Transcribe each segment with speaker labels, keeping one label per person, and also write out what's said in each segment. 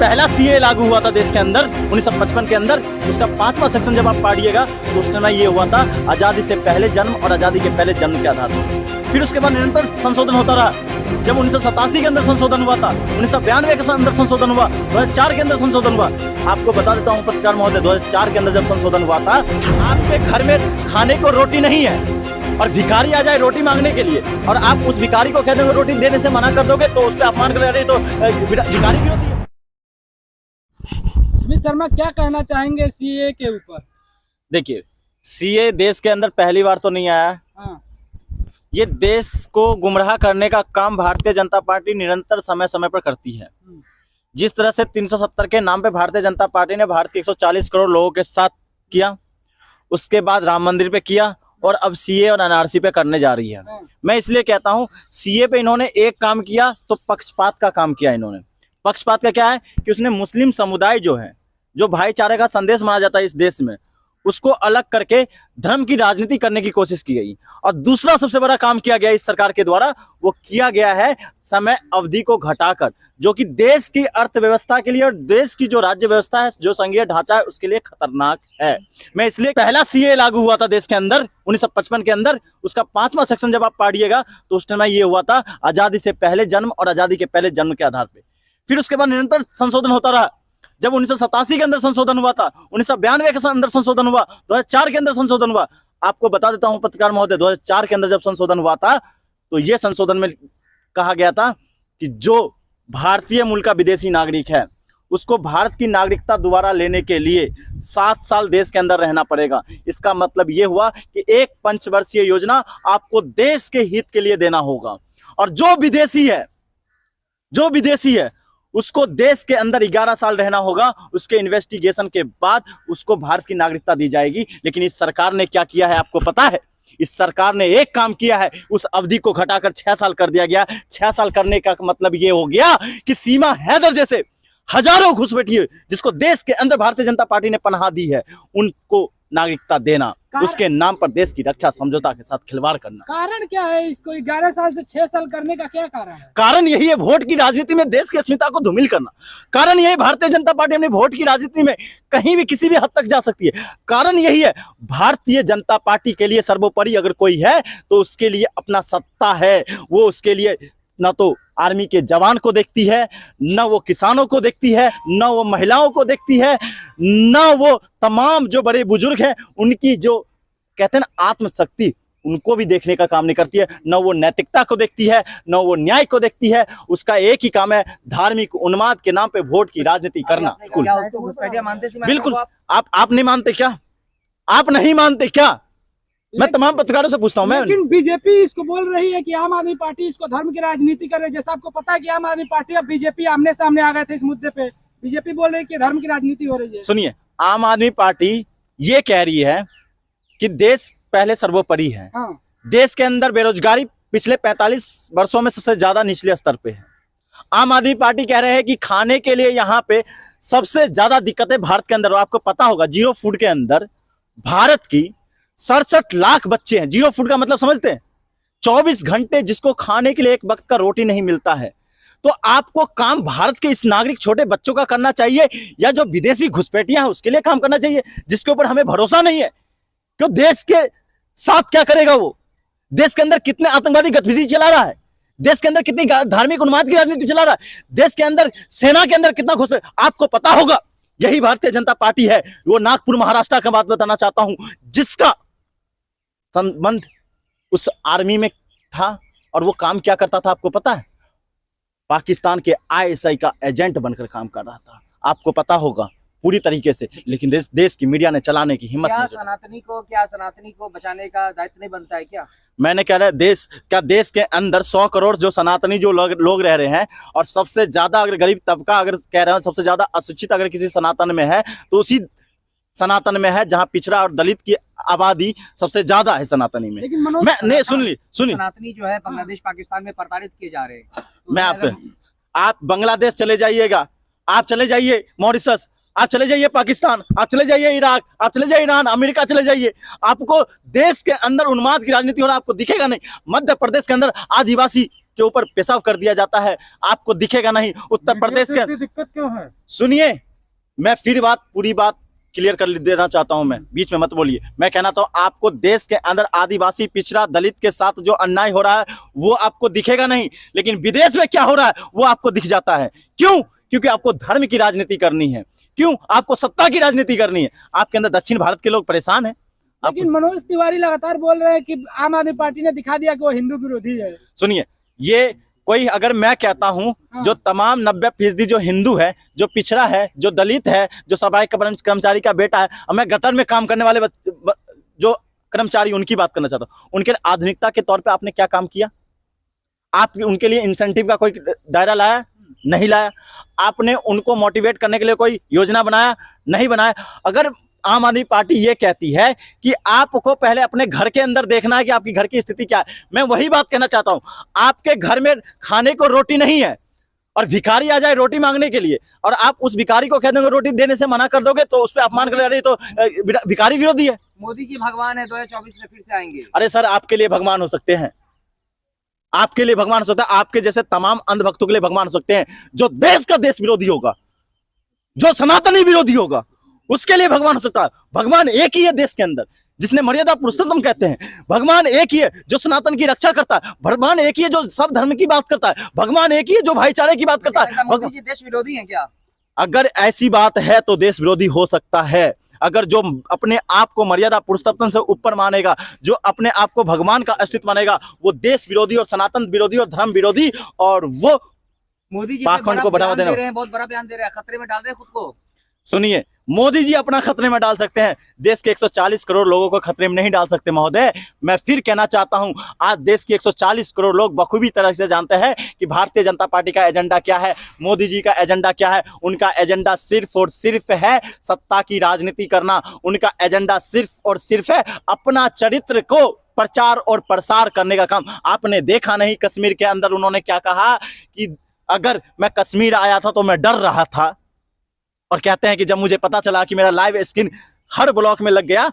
Speaker 1: पहला सीए लागू हुआ था देश के अंदर 1955 के अंदर, उसका 5वां सेक्शन जब आप पढ़िएगा तो उस समय ये हुआ था आज़ादी से पहले जन्म और आज़ादी के पहले जन्म के आधार पर। फिर उसके बाद निरंतर संशोधन होता रहा। जब 1987 के अंदर संशोधन हुआ था, 1992 के अंदर संशोधन हुआ, 2004 के अंदर संशोधन हुआ। आपको बता देता हूँ पत्रकार महोदय, 2004 के अंदर जब संशोधन हुआ था, आपके घर में खाने को रोटी नहीं है और भिखारी आ जाए रोटी मांगने के लिए और आप उस भिखारी को कहते हो रोटी देने से मना कर दोगे तो उस पर अपमान कर रहे तो भिखारी की होती है।
Speaker 2: सुमित शर्मा क्या कहना चाहेंगे सीए के ऊपर?
Speaker 1: देखिए, सीए देश के अंदर पहली बार तो नहीं आया।
Speaker 2: हाँ।
Speaker 1: ये देश को गुमराह करने का काम भारतीय जनता पार्टी निरंतर समय समय पर करती है। जिस तरह से 370 के नाम पे भारतीय जनता पार्टी ने भारत के 140 करोड़ लोगों के साथ किया, उसके बाद राम मंदिर पे किया और अब सीए और एनआरसी पे करने जा रही है। मैं इसलिए कहता हूं, सीए पे इन्होंने एक काम किया तो पक्षपात का काम किया इन्होंने। पक्षपात का क्या है कि उसने मुस्लिम समुदाय जो है, जो भाईचारे का संदेश माना जाता है इस देश में, उसको अलग करके धर्म की राजनीति करने की कोशिश की गई। और दूसरा सबसे बड़ा काम किया गया इस सरकार के द्वारा, वो किया गया है समय अवधि को घटाकर, जो कि देश की अर्थव्यवस्था के लिए और देश की जो राज्य व्यवस्था है, जो संघीय ढांचा है, उसके लिए खतरनाक है। मैं इसलिए पहला सीए लागू हुआ था देश के अंदर 1955 के अंदर, उसका 5वां सेक्शन जब आप पढ़िएगा तो उस समय ये हुआ था आज़ादी से पहले जन्म और आज़ादी के पहले जन्म के आधार पर। फिर उसके बाद निरंतर संशोधन होता रहा। जब 1987 के अंदर संशोधन हुआ था, 1992 के अंदर संशोधन हुआ, 2004 के अंदर संशोधन हुआ। आपको बता देता हूं पत्रकार महोदय, 2004 के अंदर जब संशोधन हुआ था तो यह संशोधन में कहा गया था कि जो भारतीय मूल का विदेशी नागरिक है उसको भारत की नागरिकता दोबारा लेने के लिए 7 साल देश के अंदर रहना पड़ेगा। इसका मतलब यह हुआ कि एक पंचवर्षीय योजना आपको देश के हित के लिए देना होगा और जो विदेशी है उसको देश के अंदर 11 साल रहना होगा। उसके इन्वेस्टिगेशन के बाद उसको भारत की नागरिकता दी जाएगी। लेकिन इस सरकार ने क्या किया है आपको पता है? इस सरकार ने एक काम किया है, उस अवधि को घटाकर 6 साल कर दिया गया। 6 साल करने का मतलब ये हो गया कि सीमा हैदर जैसे हजारों घुसपैठिए जिसको देश के अंदर भारतीय जनता पार्टी ने पनाह दी है, उनको नागरिकता देना, उसके नाम पर देश की रक्षा समझौता के साथ खिलवाड़ करना।
Speaker 2: कारण क्या है इसको 11 साल से 6 साल करने का? क्या कारण है?
Speaker 1: कारण यही है, वोट की राजनीति में देश की अस्मिता को धूमिल करना। कारण यही, भारतीय जनता पार्टी अपनी वोट की राजनीति में कहीं भी किसी भी हद तक जा सकती है। कारण यही है, भारतीय जनता पार्टी के लिए सर्वोपरि अगर कोई है तो उसके लिए अपना सत्ता है। वो उसके लिए न तो आर्मी के जवान को देखती है, न वो किसानों को देखती है, न वो महिलाओं को देखती है, न वो तमाम जो बड़े बुजुर्ग हैं उनकी जो कहते हैं ना आत्मशक्ति, उनको भी देखने का काम नहीं करती है। न वो नैतिकता को देखती है, न वो न्याय को देखती है। उसका एक ही काम है, धार्मिक उन्माद के नाम पे वोट की राजनीति करना। बिल्कुल। आप नहीं मानते क्या? आप नहीं मानते क्या? मैं तमाम पत्रकारों से पूछता हूं। मैं
Speaker 2: लेकिन बीजेपी इसको बोल रही है कि आम आदमी पार्टी इसको धर्म की राजनीति कर रही है। जैसा आपको पता है कि आम आदमी पार्टी और बीजेपी आमने सामने आ गए थे इस मुद्दे पे। बीजेपी बोल रही है कि धर्म की राजनीति हो रही है।
Speaker 1: सुनिए, आम आदमी पार्टी ये कह रही है कि देश पहले सर्वोपरि है।
Speaker 2: हाँ।
Speaker 1: देश के अंदर बेरोजगारी पिछले 45 वर्षों में सबसे ज्यादा निचले स्तर पे है। आम आदमी पार्टी कह रहे हैं कि खाने के लिए यहाँ पे सबसे ज्यादा दिक्कतें भारत के अंदर। आपको पता होगा, जीरो फूड के अंदर भारत की 67 लाख बच्चे हैं। जीरो फूड का मतलब समझते हैं? 24 घंटे जिसको खाने के लिए एक वक्त का रोटी नहीं मिलता है। तो आपको काम भारत के इस नागरिक छोटे बच्चों का करना चाहिए या जो विदेशी घुसपैठियां हैं उसके लिए काम करना चाहिए, जिसके ऊपर हमें भरोसा नहीं है? क्यों? देश के साथ क्या करेगा वो? देश के अंदर कितने आतंकवादी गतिविधि चला रहा है, देश के अंदर कितनी धार्मिक उन्माद की राजनीति चला रहा है, देश के अंदर सेना के अंदर कितना घुसपैठ, आपको पता होगा। यही भारतीय जनता पार्टी है। वो नागपुर महाराष्ट्र का बात बताना चाहता हूं, जिसका संबंध उस आर्मी में था और वो काम क्या करता था आपको पता है? पाकिस्तान के आईएसआई का एजेंट बनकर काम कर रहा था। आपको पता होगा पूरी तरीके से। लेकिन देश की मीडिया ने चलाने की हिम्मत नहीं।
Speaker 3: सनातनी को बचाने का दायित्व नहीं बनता है क्या?
Speaker 1: मैंने कह रहा है देश के अंदर 100 करोड़ जो सनातनी जो लोग रह रहे हैं, और सबसे ज्यादा अगर गरीब तबका अगर कह रहे हैं सबसे ज्यादा अशिक्षित अगर किसी सनातन में है तो उसी सनातन में है जहां पिछड़ा और दलित की आबादी सबसे ज्यादा है सनातनी में। मैं सुनिए
Speaker 3: सनातनी जो है बांग्लादेश पाकिस्तान में प्रताड़ित किए जा रहे हैं।
Speaker 1: मैं आपसे, आप बांग्लादेश चले जाइएगा, आप चले जाइए मॉरिशस, आप चले जाइए पाकिस्तान, आप चले जाइए इराक, आप चले जाइए ईरान, अमेरिका चले जाइए, आपको देश के अंदर उन्माद की राजनीति हो रहा आपको दिखेगा नहीं। मध्य प्रदेश के अंदर आदिवासी के ऊपर पेशाब कर दिया जाता है, आपको दिखेगा नहीं। उत्तर प्रदेश के
Speaker 2: दिक्कत क्यों है?
Speaker 1: सुनिए, मैं फिर पूरी बात क्लियर कर देना चाहता हूं, मैं बीच में मत बोलिए। मैं कहना तो आपको देश के अंदर आदिवासी, पिछड़ा, दलित के साथ जो अन्याय हो रहा है वो आपको दिखेगा नहीं, लेकिन विदेश में क्या हो रहा है वो आपको दिख जाता है। क्यों? क्योंकि आपको धर्म की राजनीति करनी है। क्यों? आपको सत्ता की राजनीति करनी है। आपके अंदर दक्षिण भारत के लोग परेशान हैं।
Speaker 2: लेकिन मनोज तिवारी लगातार बोल रहे हैं कि आम आदमी पार्टी ने दिखा दिया कि वो हिंदू विरोधी है।
Speaker 1: सुनिए, ये कोई अगर मैं कहता हूं जो तमाम 90% जो हिंदू है, जो पिछड़ा है, जो दलित है, जो सफाई कर्मचारी का बेटा है, और मैं गटर में काम करने वाले जो कर्मचारी उनकी बात करना चाहता हूं, उनके आधुनिकता के तौर पे आपने क्या काम किया? आप उनके लिए इंसेंटिव का कोई दायरा लाया? नहीं लाया। आपने उनको मोटिवेट करने के लिए कोई योजना बनाया? नहीं बनाया। अगर आम आदमी पार्टी ये कहती है कि आपको पहले अपने घर के अंदर देखना है कि आपकी घर की स्थिति क्या है, मैं वही बात कहना चाहता हूं। आपके घर में खाने को रोटी नहीं है और भिखारी आ जाए रोटी मांगने के लिए, और आप उस भिखारी को कह दोगे रोटी देने से मना कर दोगे, तो उस पर अपमान कर रहे, तो भिखारी विरोधी है।
Speaker 3: मोदी जी भगवान है, 2024 में फिर से आएंगे।
Speaker 1: अरे सर, आपके लिए भगवान हो सकते हैं, आपके लिए भगवान हो सकता है, आपके जैसे तमाम अंधभक्तों के लिए भगवान हो सकते हैं। जो देश का देश विरोधी होगा, जो सनातनी विरोधी होगा, उसके लिए भगवान हो सकता है। भगवान एक ही है देश के अंदर, जिसने मर्यादा पुरुषोत्तम कहते हैं। भगवान एक ही है जो सनातन की रक्षा करता है। भगवान एक ही है जो सब धर्म की बात करता है। भगवान एक ही है जो भाईचारे की बात करता है।
Speaker 3: मोदी जी देश विरोधी हैं क्या?
Speaker 1: अगर ऐसी बात है तो देश विरोधी हो सकता है। अगर जो अपने आप को मर्यादा पुरुषोत्तम से ऊपर मानेगा, जो अपने आप को भगवान का अस्तित्व मानेगा, वो देश विरोधी और सनातन विरोधी और धर्म विरोधी, और वो
Speaker 3: मोदी जी
Speaker 1: पाखंड को बढ़ावा दे रहे
Speaker 3: हैं, बहुत बड़ा बयान दे रहे हैं, खतरे में डाल रहे हैं खुद को।
Speaker 1: सुनिए, मोदी जी अपना खतरे में डाल सकते हैं, देश के 140 करोड़ लोगों को खतरे में नहीं डाल सकते महोदय। मैं फिर कहना चाहता हूं, आज देश के 140 करोड़ लोग बखूबी तरह से जानते हैं कि भारतीय जनता पार्टी का एजेंडा क्या है, मोदी जी का एजेंडा क्या है। उनका एजेंडा सिर्फ और सिर्फ है सत्ता की राजनीति करना। उनका एजेंडा सिर्फ और सिर्फ है अपना चरित्र को प्रचार और प्रसार करने का काम। आपने देखा नहीं कश्मीर के अंदर उन्होंने क्या कहा कि अगर मैं कश्मीर आया था तो मैं डर रहा था, और कहते हैं कि जब मुझे पता चला कि मेरा लाइव स्क्रीन हर ब्लॉक में लग गया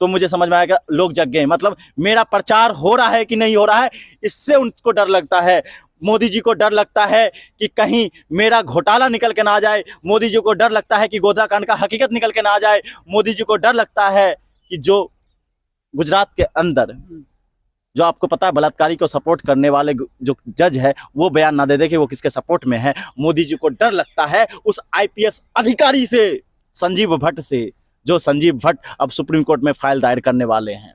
Speaker 1: तो मुझे समझ में आया कि लोग जग गए। मतलब मेरा प्रचार हो रहा है कि नहीं हो रहा है, इससे उनको डर लगता है। मोदी जी को डर लगता है कि कहीं मेरा घोटाला निकल के ना आ जाए। मोदी जी को डर लगता है कि गोधरा कांड का हकीकत निकल के ना आ जाए। मोदी जी को डर लगता है कि जो गुजरात के अंदर, जो आपको पता है बलात्कारी को सपोर्ट करने वाले जो जज है, वो बयान ना दे दे कि वो किसके सपोर्ट में है। मोदी जी को डर लगता है उस आईपीएस अधिकारी से, संजीव भट्ट से, जो संजीव भट्ट अब सुप्रीम कोर्ट में फाइल दायर करने वाले हैं।